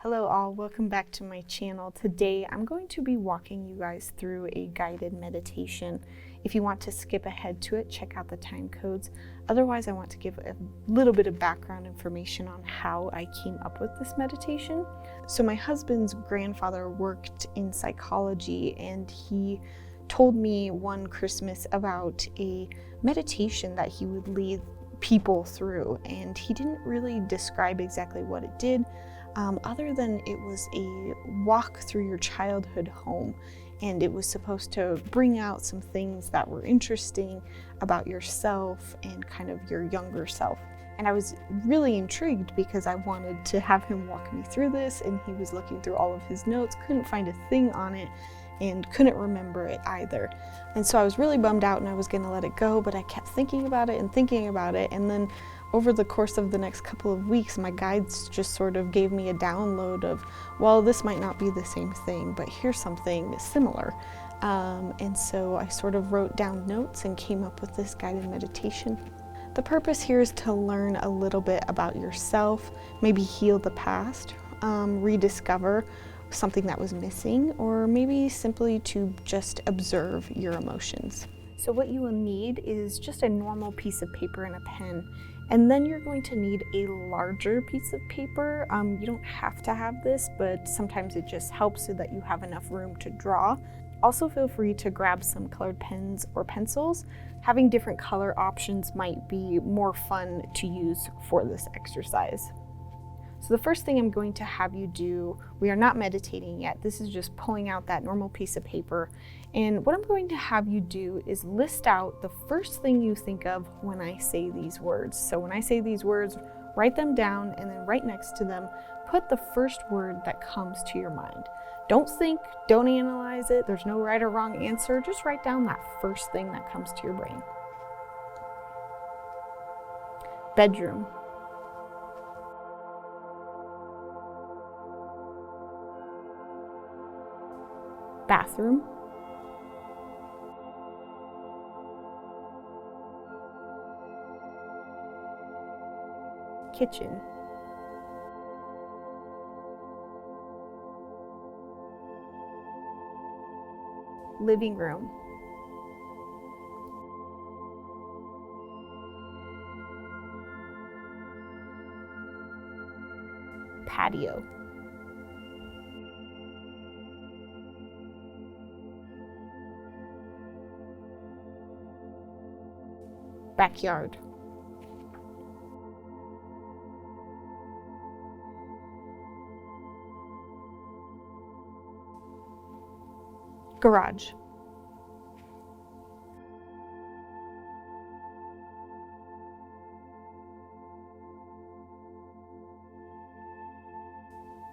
Hello all, welcome back to my channel. Today I'm going to be walking you guys through a guided meditation. If you want to skip ahead to it, check out the time codes. Otherwise, I want to give a little bit of background information on how I came up with this meditation. So my husband's grandfather worked in psychology, and he told me one Christmas about a meditation that he would lead people through, and he didn't really describe exactly what it did. Other than it was a walk through your childhood home, and it was supposed to bring out some things that were interesting about yourself and kind of your younger self. And I was really intrigued because I wanted to have him walk me through this, and he was looking through all of his notes, couldn't find a thing on it, and couldn't remember it either. And so I was really bummed out and I was gonna let it go, but I kept thinking about it, and then over the course of the next couple of weeks, my guides just sort of gave me a download of, well, this might not be the same thing, but here's something similar. And so I sort of wrote down notes and came up with this guided meditation. The purpose here is to learn a little bit about yourself, maybe heal the past, rediscover something that was missing, or maybe simply to just observe your emotions. So what you will need is just a normal piece of paper and a pen. And then you're going to need a larger piece of paper. You don't have to have this, but sometimes it just helps so that you have enough room to draw. Also feel free to grab some colored pens or pencils. Having different color options might be more fun to use for this exercise. So the first thing I'm going to have you do, we are not meditating yet, this is just pulling out that normal piece of paper. And what I'm going to have you do is list out the first thing you think of when I say these words. So when I say these words, write them down, and then right next to them, put the first word that comes to your mind. Don't think, don't analyze it, there's no right or wrong answer, just write down that first thing that comes to your brain. Bedroom. Bathroom. Kitchen. Living room. Patio. Backyard. Garage.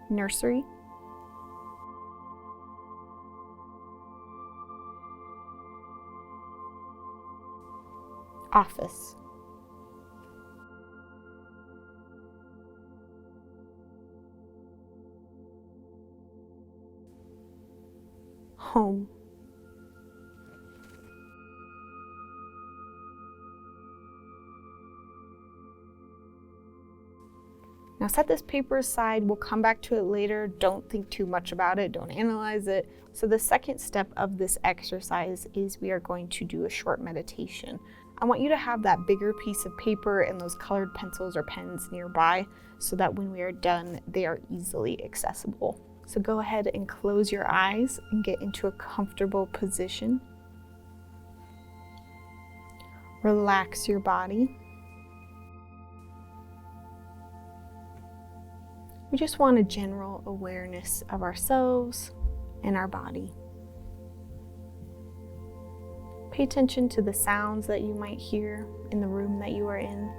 Nursery. Office. Home. Now set this paper aside, we'll come back to it later. Don't think too much about it, don't analyze it. So the second step of this exercise is we are going to do a short meditation. I want you to have that bigger piece of paper and those colored pencils or pens nearby so that when we are done, they are easily accessible. So go ahead and close your eyes and get into a comfortable position. Relax your body. We just want a general awareness of ourselves and our body. Pay attention to the sounds that you might hear in the room that you are in.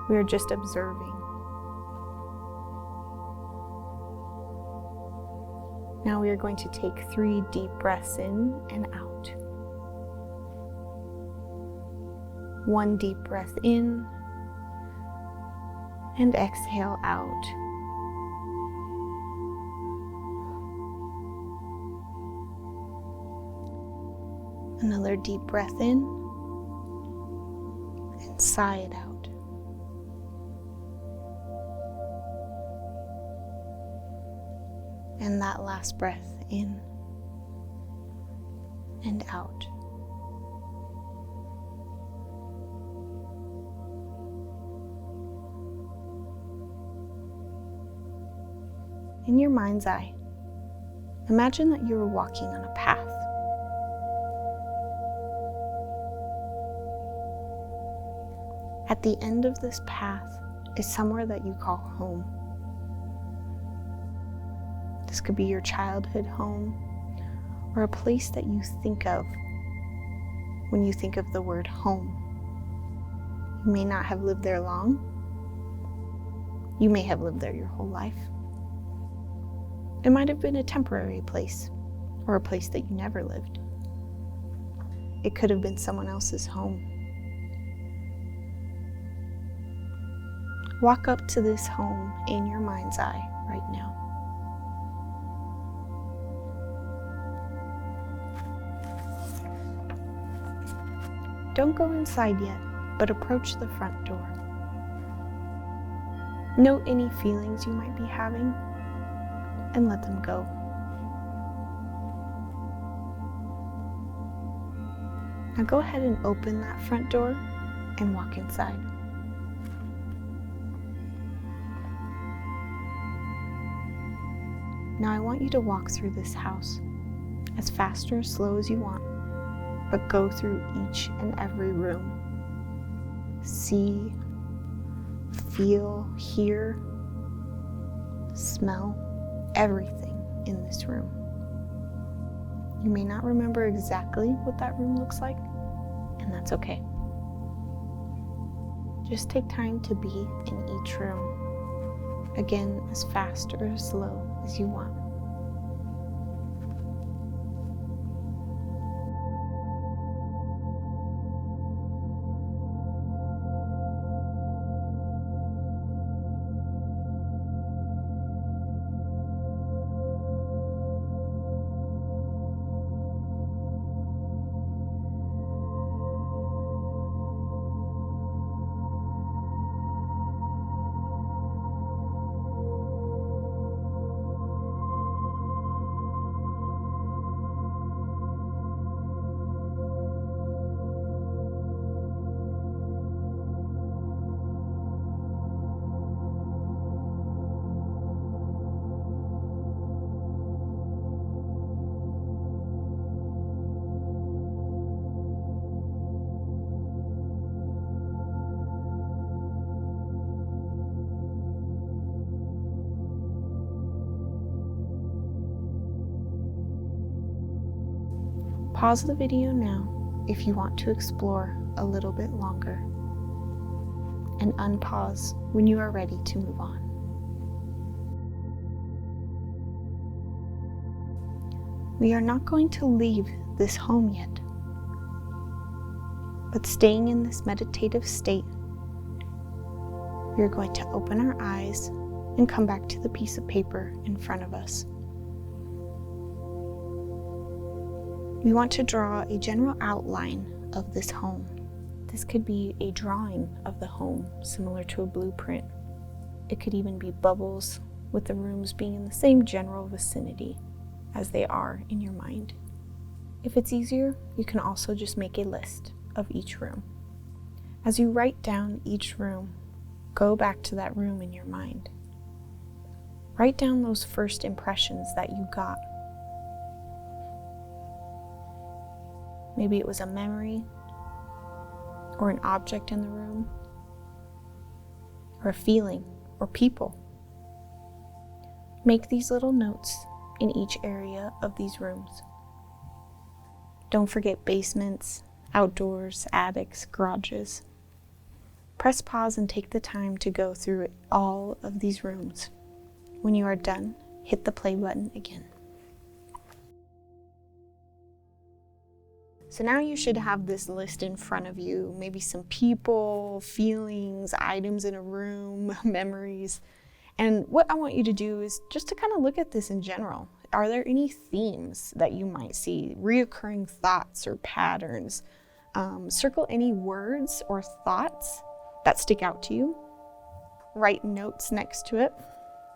We are just observing. Now we are going to take 3 deep breaths in and out. 1 deep breath in and exhale out. Another deep breath in and sigh it out. And that last breath in and out. In your mind's eye, imagine that you are walking on a path. At the end of this path is somewhere that you call home. This could be your childhood home, or a place that you think of when you think of the word home. You may not have lived there long. You may have lived there your whole life. It might have been a temporary place, or a place that you never lived. It could have been someone else's home. Walk up to this home in your mind's eye right now. Don't go inside yet, but approach the front door. Note any feelings you might be having and let them go. Now go ahead and open that front door and walk inside. Now I want you to walk through this house as fast or slow as you want, but go through each and every room. See, feel, hear, smell everything in this room. You may not remember exactly what that room looks like, and that's okay. Just take time to be in each room, again, as fast or as slow as you want. Pause the video now if you want to explore a little bit longer, and unpause when you are ready to move on. We are not going to leave this home yet, but staying in this meditative state, we are going to open our eyes and come back to the piece of paper in front of us. We want to draw a general outline of this home. This could be a drawing of the home, similar to a blueprint. It could even be bubbles, with the rooms being in the same general vicinity as they are in your mind. If it's easier, you can also just make a list of each room. As you write down each room, go back to that room in your mind. Write down those first impressions that you got. Maybe it was a memory, or an object in the room, or a feeling, or people. Make these little notes in each area of these rooms. Don't forget basements, outdoors, attics, garages. Press pause and take the time to go through all of these rooms. When you are done, hit the play button again. So now you should have this list in front of you, maybe some people, feelings, items in a room, memories. And what I want you to do is just to kind of look at this in general. Are there any themes that you might see, reoccurring thoughts or patterns? Circle any words or thoughts that stick out to you. Write notes next to it.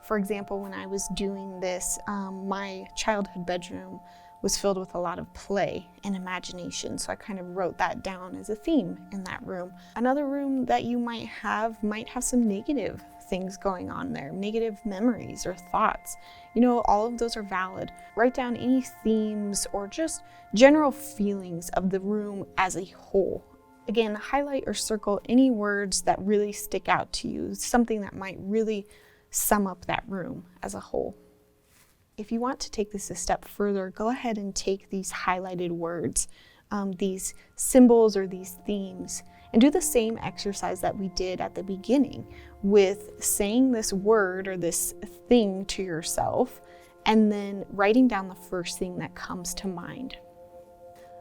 For example, when I was doing this, my childhood bedroom was filled with a lot of play and imagination, so I kind of wrote that down as a theme in that room. Another room that you might have some negative things going on there, negative memories or thoughts. All of those are valid. Write down any themes or just general feelings of the room as a whole. Again, highlight or circle any words that really stick out to you, something that might really sum up that room as a whole. If you want to take this a step further, go ahead and take these highlighted words, these symbols or these themes, and do the same exercise that we did at the beginning with saying this word or this thing to yourself, and then writing down the first thing that comes to mind.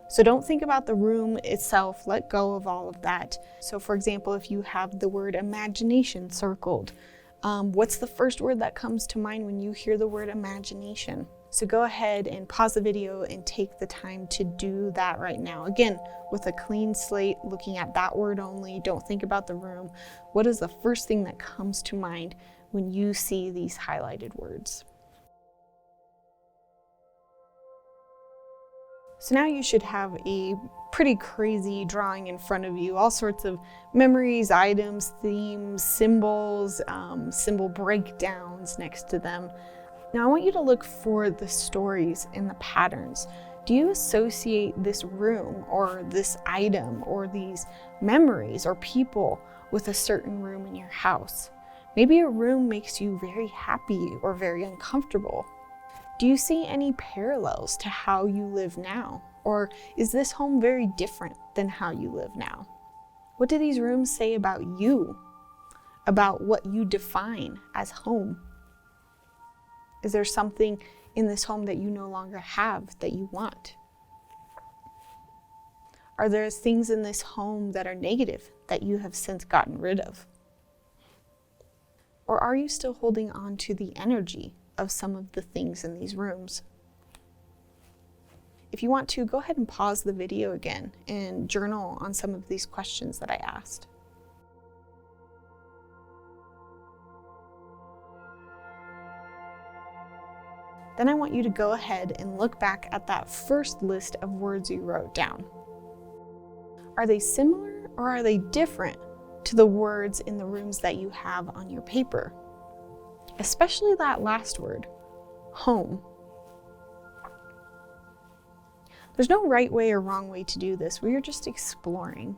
So don't think about the room itself, let go of all of that. So for example, if you have the word imagination circled, what's the first word that comes to mind when you hear the word imagination? So go ahead and pause the video and take the time to do that right now. Again, with a clean slate, looking at that word only, don't think about the room. What is the first thing that comes to mind when you see these highlighted words? So now you should have a pretty crazy drawing in front of you, all sorts of memories, items, themes, symbols, symbol breakdowns next to them. Now I want you to look for the stories and the patterns. Do you associate this room or this item or these memories or people with a certain room in your house? Maybe a room makes you very happy or very uncomfortable. Do you see any parallels to how you live now? Or is this home very different than how you live now? What do these rooms say about you? About what you define as home? Is there something in this home that you no longer have that you want? Are there things in this home that are negative that you have since gotten rid of? Or are you still holding on to the energy of some of the things in these rooms? If you want to, go ahead and pause the video again and journal on some of these questions that I asked. Then I want you to go ahead and look back at that first list of words you wrote down. Are they similar or are they different to the words in the rooms that you have on your paper? Especially that last word, home. There's no right way or wrong way to do this. We are just exploring.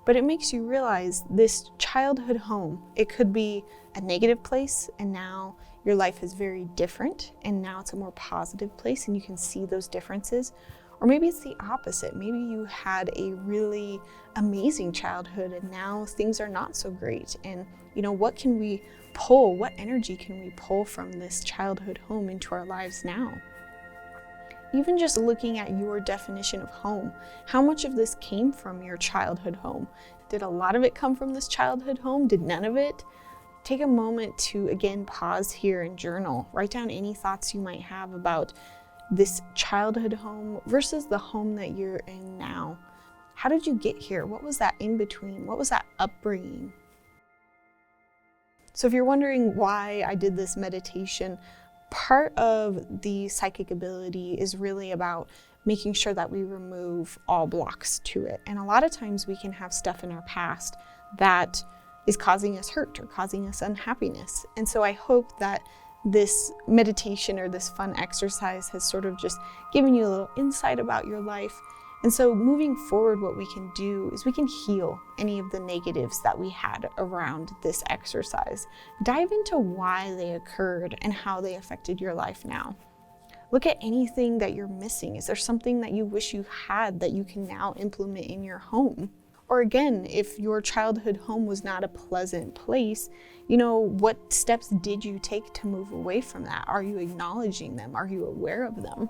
But it makes you realize this childhood home, it could be a negative place and now your life is very different and now it's a more positive place and you can see those differences. Or maybe it's the opposite. Maybe you had a really amazing childhood and now things are not so great. And what can we pull? What energy can we pull from this childhood home into our lives now? Even just looking at your definition of home, how much of this came from your childhood home? Did a lot of it come from this childhood home? Did none of it? Take a moment to, again, pause here and journal. Write down any thoughts you might have about this childhood home versus the home that you're in now. How did you get here? What was that in between? What was that upbringing? So if you're wondering why I did this meditation, part of the psychic ability is really about making sure that we remove all blocks to it. And a lot of times we can have stuff in our past that is causing us hurt or causing us unhappiness. And so I hope that this meditation or this fun exercise has sort of just given you a little insight about your life. And so moving forward, what we can do is we can heal any of the negatives that we had around this exercise. Dive into why they occurred and how they affected your life now. Look at anything that you're missing. Is there something that you wish you had that you can now implement in your home? Or again, if your childhood home was not a pleasant place, what steps did you take to move away from that? Are you acknowledging them? Are you aware of them?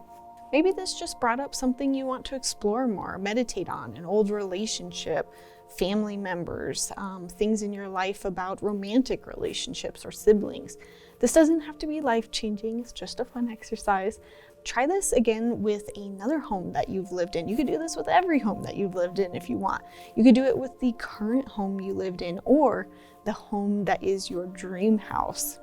Maybe this just brought up something you want to explore more, meditate on, an old relationship, family members, things in your life about romantic relationships or siblings. This doesn't have to be life-changing, it's just a fun exercise. Try this again with another home that you've lived in. You could do this with every home that you've lived in if you want. You could do it with the current home you lived in or the home that is your dream house.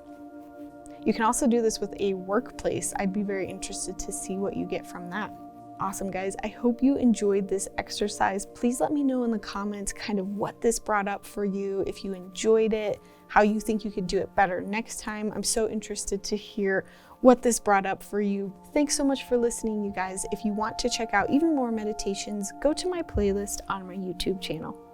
You can also do this with a workplace. I'd be very interested to see what you get from that. Awesome, guys. I hope you enjoyed this exercise. Please let me know in the comments kind of what this brought up for you, if you enjoyed it, how you think you could do it better next time. I'm so interested to hear what this brought up for you. Thanks so much for listening, you guys. If you want to check out even more meditations, go to my playlist on my YouTube channel.